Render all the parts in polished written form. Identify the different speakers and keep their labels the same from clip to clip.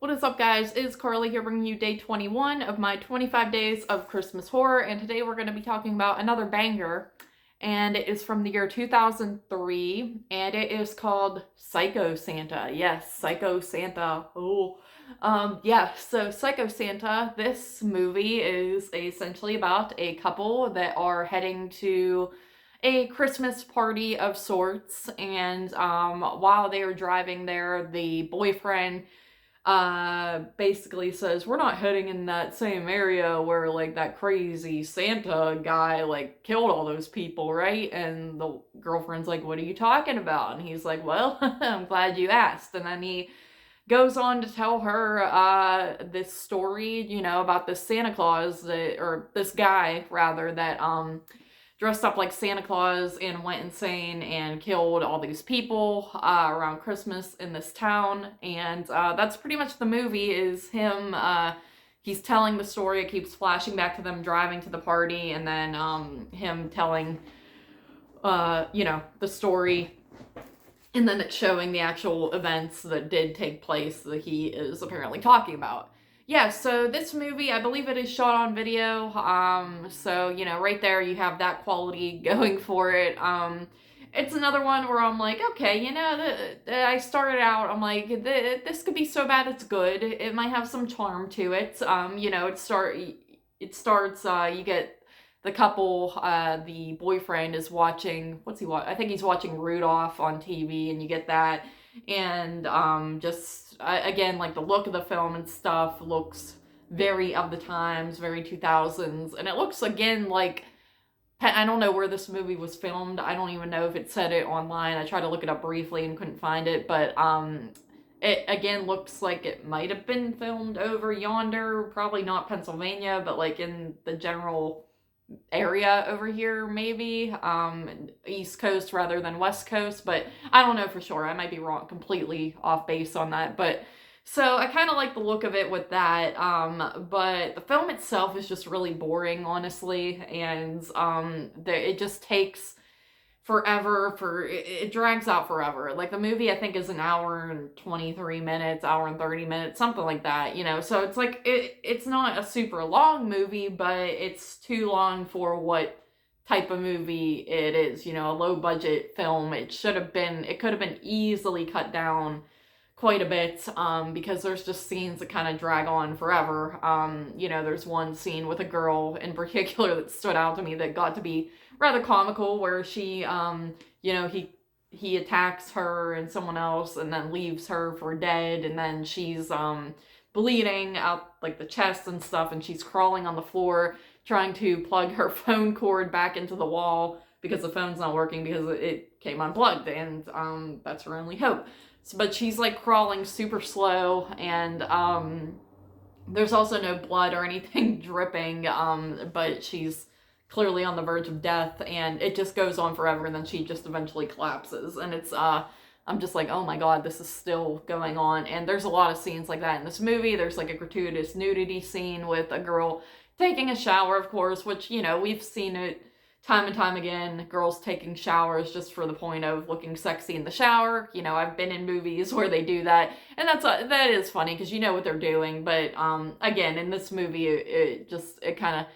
Speaker 1: What is up, guys? It's Carly here bringing you day 21 of my 25 days of Christmas horror, and today we're going to be talking about another banger, and it is from the year 2003, and it is called Psycho Santa. Yes, Psycho Santa. Oh. So Psycho Santa, this movie is essentially about a couple that are heading to a Christmas party of sorts, and while they are driving there, the boyfriend basically says, we're not heading in that same area where like that crazy Santa guy like killed all those people, right? And the girlfriend's like, what are you talking about? And he's like, well, I'm glad you asked. And then he goes on to tell her this story, about this Santa Claus that, or this guy rather, that dressed up like Santa Claus and went insane and killed all these people around Christmas in this town. And that's pretty much the movie, is him, he's telling the story. It keeps flashing back to them driving to the party, and then him telling, the story. And then it's showing the actual events that did take place that he is apparently talking about. Yeah, so this movie, I believe it is shot on video. So, right there you have that quality going for it. It's another one where I'm like, okay, I started out, I'm like, this could be so bad it's good. It might have some charm to it. It starts, you get the couple, the boyfriend is watching, what's he watch? I think he's watching Rudolph on TV, and you get that. And again, like the look of the film and stuff looks very of the times, very 2000s. And it looks again like, I don't know where this movie was filmed. I don't even know if it said it online. I tried to look it up briefly and couldn't find it. But it again looks like it might have been filmed over yonder. Probably not Pennsylvania, but like in the general area over here, maybe East Coast rather than West Coast, but I don't know for sure. I might be wrong, completely off base on that. But so I kind of like the look of it with that, but the film itself is just really boring, honestly. And it just takes forever. It drags out forever. Like the movie, I think, is an hour and 23 minutes, hour and 30 minutes, something like that, so it's like it's not a super long movie, but it's too long for what type of movie it is. A low budget film. It could have been easily cut down quite a bit, because there's just scenes that kind of drag on forever. There's one scene with a girl in particular that stood out to me that got to be rather comical, where she, he attacks her and someone else and then leaves her for dead, and then she's bleeding out like the chest and stuff, and she's crawling on the floor trying to plug her phone cord back into the wall because the phone's not working because it came unplugged, and that's her only hope. But she's like crawling super slow, and there's also no blood or anything dripping, but she's clearly on the verge of death, and it just goes on forever, and then she just eventually collapses. And it's I'm just like, oh my god, this is still going on. And there's a lot of scenes like that in this movie. There's like a gratuitous nudity scene with a girl taking a shower, of course, which, we've seen it time and time again, girls taking showers just for the point of looking sexy in the shower. I've been in movies where they do that, and that is funny because you know what they're doing. But again, in this movie, it kind of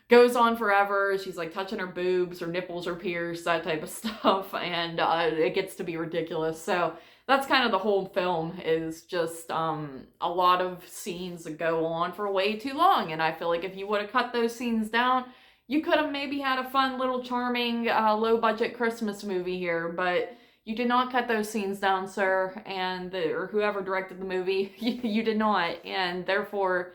Speaker 1: goes on forever. She's like touching her boobs, her nipples are pierced, that type of stuff, and it gets to be ridiculous. So that's kind of the whole film, is just a lot of scenes that go on for way too long. And I feel like if you would have cut those scenes down, you could have maybe had a fun little charming low-budget Christmas movie here, but you did not cut those scenes down, sir, or whoever directed the movie. You did not, and therefore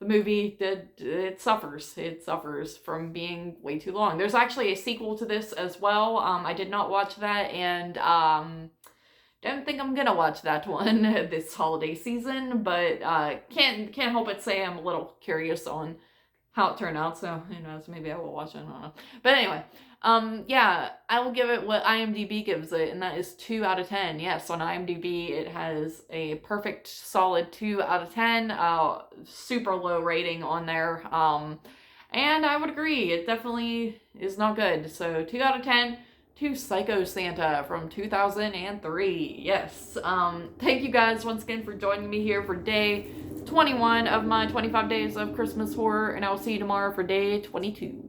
Speaker 1: the movie it suffers from being way too long. There's actually a sequel to this as well. I did not watch that, and don't think I'm gonna watch that one this holiday season, but can't help but say I'm a little curious on how it turned out, so who knows, maybe I will watch it, I don't know. But anyway, yeah, I will give it what IMDb gives it, and that is 2 out of 10. Yes, on IMDb it has a perfect solid 2 out of 10, super low rating on there, and I would agree, it definitely is not good. So 2 out of 10, to Psycho Santa from 2003. Yes. Thank you guys once again for joining me here for day 21 of my 25 days of Christmas horror, and I will see you tomorrow for day 22.